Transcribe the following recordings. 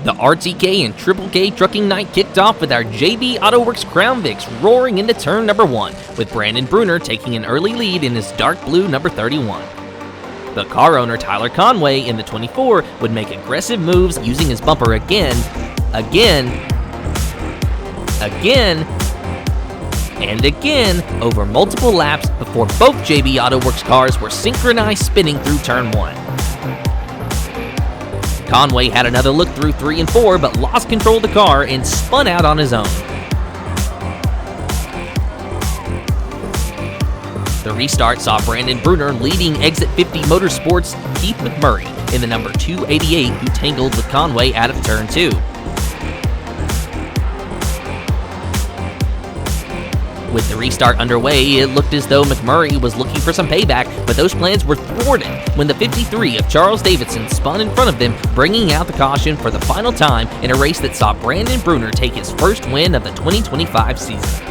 The RTK and Triple K trucking night kicked off with our JB Auto Works Crown Vics roaring into turn number 1, with Brandon Bruner taking an early lead in his dark blue number 31. The car owner Tyler Conway in the 24 would make aggressive moves using his bumper again, and again over multiple laps before both JB Auto Works cars were synchronized spinning through turn 1. Conway had another look through 3 and 4, but lost control of the car and spun out on his own. The restart saw Brandon Bruner leading exit 50 Motorsports' Keith McMurray in the number 288, who tangled with Conway out of turn 2. With the restart underway, it looked as though McMurray was looking for some payback, but those plans were thwarted when the 53 of Charles Davidson spun in front of them, bringing out the caution for the final time in a race that saw Brandon Bruner take his first win of the 2025 season.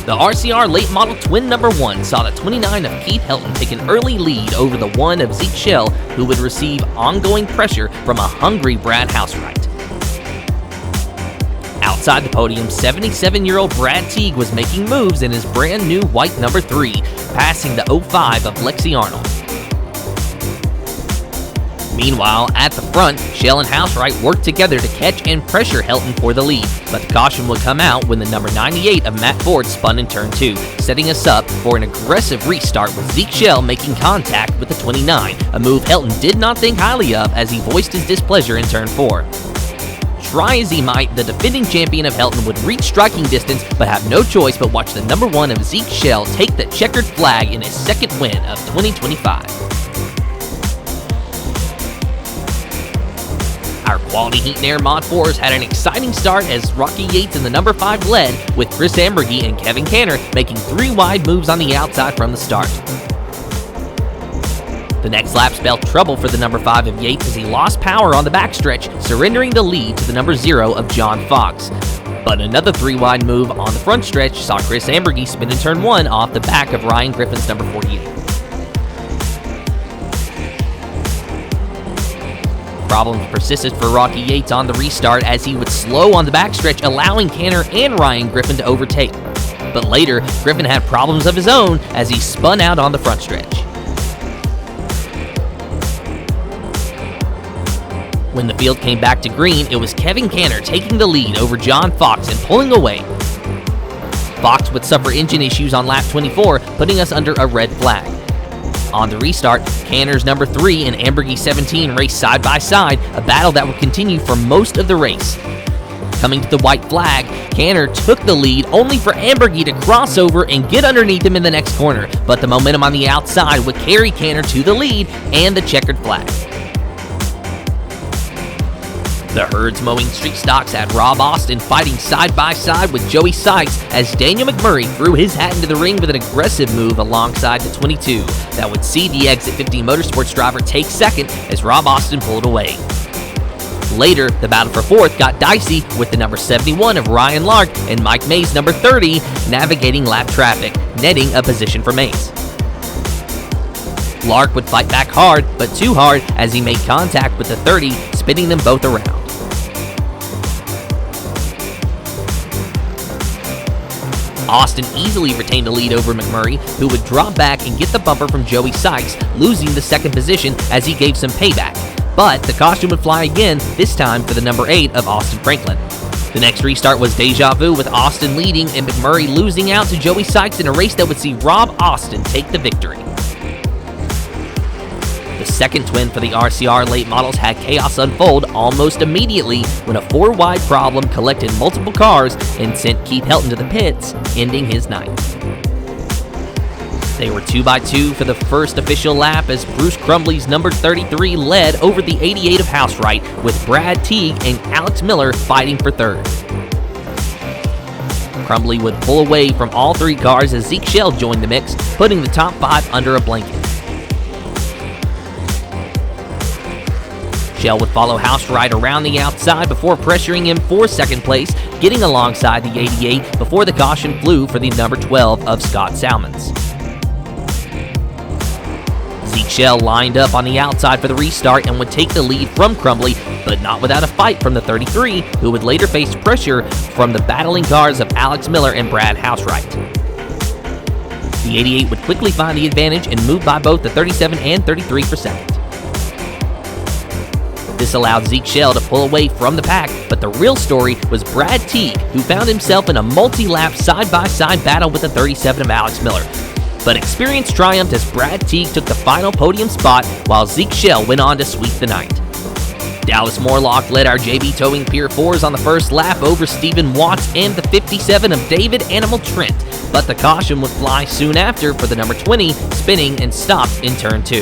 The RCR late model twin number 1 saw the 29 of Keith Helton take an early lead over the 1 of Zeke Shell, who would receive ongoing pressure from a hungry Brad Housewright. Outside the podium, 77-year-old Brad Teague was making moves in his brand new white number 3, passing the 05 of Lexi Arnold. Meanwhile, at the front, Shell and Housewright worked together to catch and pressure Helton for the lead, but the caution would come out when the number 98 of Matt Ford spun in turn 2, setting us up for an aggressive restart with Zeke Shell making contact with the 29, a move Helton did not think highly of as he voiced his displeasure in turn 4. Try as he might, the defending champion of Helton would reach striking distance but have no choice but watch the number 1 of Zeke Shell take the checkered flag in his second win of 2025. Our Quality Heat and Air Mod 4s had an exciting start as Rocky Yates in the number 5 led, with Chris Ambergy and Kevin Canner making 3 wide moves on the outside from the start. The next lap spelled trouble for the number 5 of Yates as he lost power on the backstretch, surrendering the lead to the number 0 of John Fox. But another 3 wide move on the front stretch saw Chris Ambergy spin in turn 1 off the back of Ryan Griffin's number 48. Problems persisted for Rocky Yates on the restart as he would slow on the backstretch, allowing Canner and Ryan Griffin to overtake. But later, Griffin had problems of his own as he spun out on the front stretch. When the field came back to green, it was Kevin Canner taking the lead over John Fox and pulling away. Fox would suffer engine issues on lap 24, putting us under a red flag. On the restart, Canner's number 3 and Ambergy's 17 raced side by side, a battle that would continue for most of the race. Coming to the white flag, Canner took the lead only for Ambergy to cross over and get underneath him in the next corner, but the momentum on the outside would carry Canner to the lead and the checkered flag. The herds mowing street stocks had Rob Austin fighting side by side with Joey Sykes as Daniel McMurray threw his hat into the ring with an aggressive move alongside the 22 that would see the exit 50 Motorsports driver take second as Rob Austin pulled away. Later, the battle for 4th got dicey with the number 71 of Ryan Lark and Mike Mays' number 30 navigating lap traffic, netting a position for Mays. Lark would fight back hard, but too hard as he made contact with the 30, spinning them both around. Austin easily retained the lead over McMurray, who would drop back and get the bumper from Joey Sykes, losing the second position as he gave some payback. But the caution would fly again, this time for the number 8 of Austin Franklin. The next restart was deja vu with Austin leading and McMurray losing out to Joey Sykes in a race that would see Rob Austin take the victory. The second twin for the RCR late models had chaos unfold almost immediately when a 4-wide problem collected multiple cars and sent Keith Helton to the pits, ending his night. They were 2x2 for the first official lap as Bruce Crumbley's number 33 led over the 88 of Housewright, with Brad Teague and Alex Miller fighting for 3rd. Crumbley would pull away from all 3 cars as Zeke Shell joined the mix, putting the top 5 under a blanket. Shell would follow Housewright around the outside before pressuring him for second place, getting alongside the 88 before the caution flew for the number 12 of Scott Salmons. Zeke Shell lined up on the outside for the restart and would take the lead from Crumbly, but not without a fight from the 33, who would later face pressure from the battling cars of Alex Miller and Brad Housewright. The 88 would quickly find the advantage and move by both the 37 and 33 for second. This allowed Zeke Shell to pull away from the pack, but the real story was Brad Teague, who found himself in a multi-lap side-by-side battle with the 37 of Alex Miller. But experience triumphed as Brad Teague took the final podium spot while Zeke Shell went on to sweep the night. Dallas Morlock led our JB Towing Pier 4s on the first lap over Stephen Watts and the 57 of David Animal Trent, but the caution would fly soon after for the number 20 spinning and stopped in turn 2.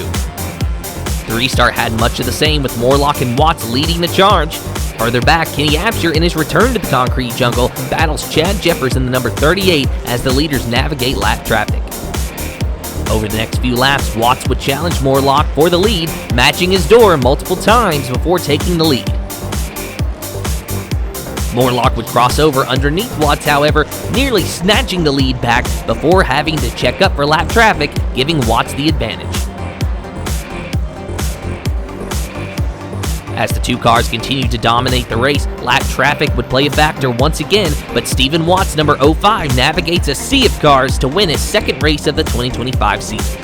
The restart had much of the same, with Morlock and Watts leading the charge. Further back, Kenny Absher in his return to the concrete jungle battles Chad Jeffers in the number 38 as the leaders navigate lap traffic. Over the next few laps, Watts would challenge Morlock for the lead, matching his door multiple times before taking the lead. Morlock would cross over underneath Watts, however, nearly snatching the lead back before having to check up for lap traffic, giving Watts the advantage. As the two cars continued to dominate the race, lap traffic would play a factor once again, but Stephen Watts, number 05, navigates a sea of cars to win his second race of the 2025 season.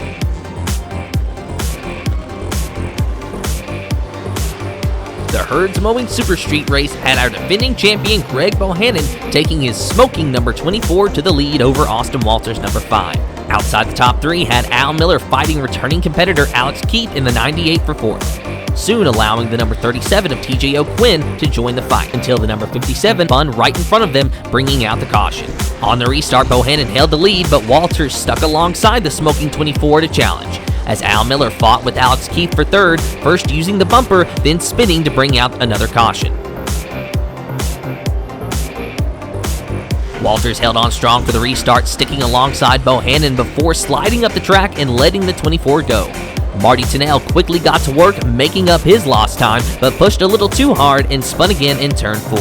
The Herds Mowing Super Street Race had our defending champion Greg Bohannon taking his smoking number 24 to the lead over Austin Walters, number 5. Outside the top 3 had Al Miller fighting returning competitor Alex Keith in the 98 for 4th. Soon allowing the number 37 of TJ O'Quinn to join the fight until the number 57 spun right in front of them, bringing out the caution. On the restart, Bohannon held the lead, but Walters stuck alongside the smoking 24 to challenge, as Al Miller fought with Alex Keith for 3rd, first using the bumper, then spinning to bring out another caution. Walters held on strong for the restart, sticking alongside Bohannon before sliding up the track and letting the 24 go. Marty Tennell quickly got to work, making up his lost time, but pushed a little too hard and spun again in turn 4.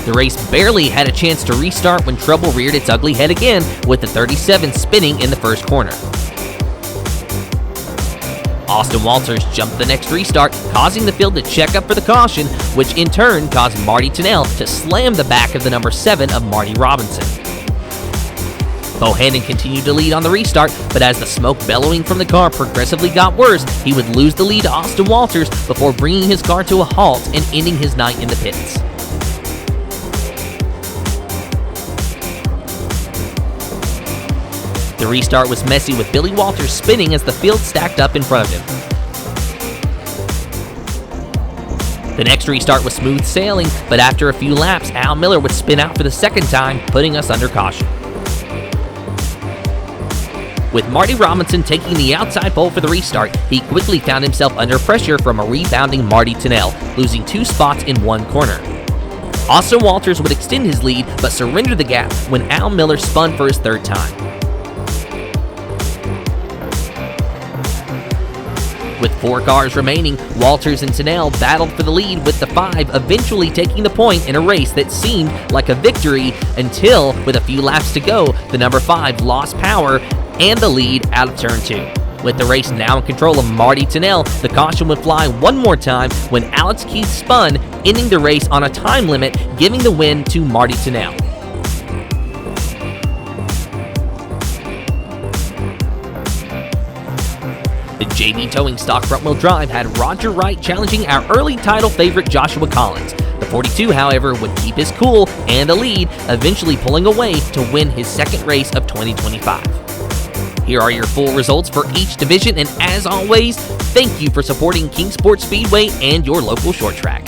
The race barely had a chance to restart when trouble reared its ugly head again, with the 37 spinning in the first corner. Austin Walters jumped the next restart, causing the field to check up for the caution, which in turn caused Marty Tennell to slam the back of the number 7 of Marty Robinson. Bohannon continued to lead on the restart, but as the smoke bellowing from the car progressively got worse, he would lose the lead to Austin Walters before bringing his car to a halt and ending his night in the pits. The restart was messy, with Billy Walters spinning as the field stacked up in front of him. The next restart was smooth sailing, but after a few laps, Al Miller would spin out for the second time, putting us under caution. With Marty Robinson taking the outside pole for the restart, he quickly found himself under pressure from a rebounding Marty Tennell, losing 2 spots in one corner. Austin Walters would extend his lead, but surrender the gap when Al Miller spun for his 3rd time. With 4 cars remaining, Walters and Tennell battled for the lead, with the 5 eventually taking the point in a race that seemed like a victory until, with a few laps to go, the number 5 lost power and the lead out of turn 2. With the race now in control of Marty Tennell, the caution would fly one more time when Alex Keith spun, ending the race on a time limit, giving the win to Marty Tennell. The JB Towing stock front-wheel drive had Roger Wright challenging our early title favorite Joshua Collins. The 42, however, would keep his cool and the lead, eventually pulling away to win his second race of 2025. Here are your full results for each division, and as always, thank you for supporting Kingsport Speedway and your local short track.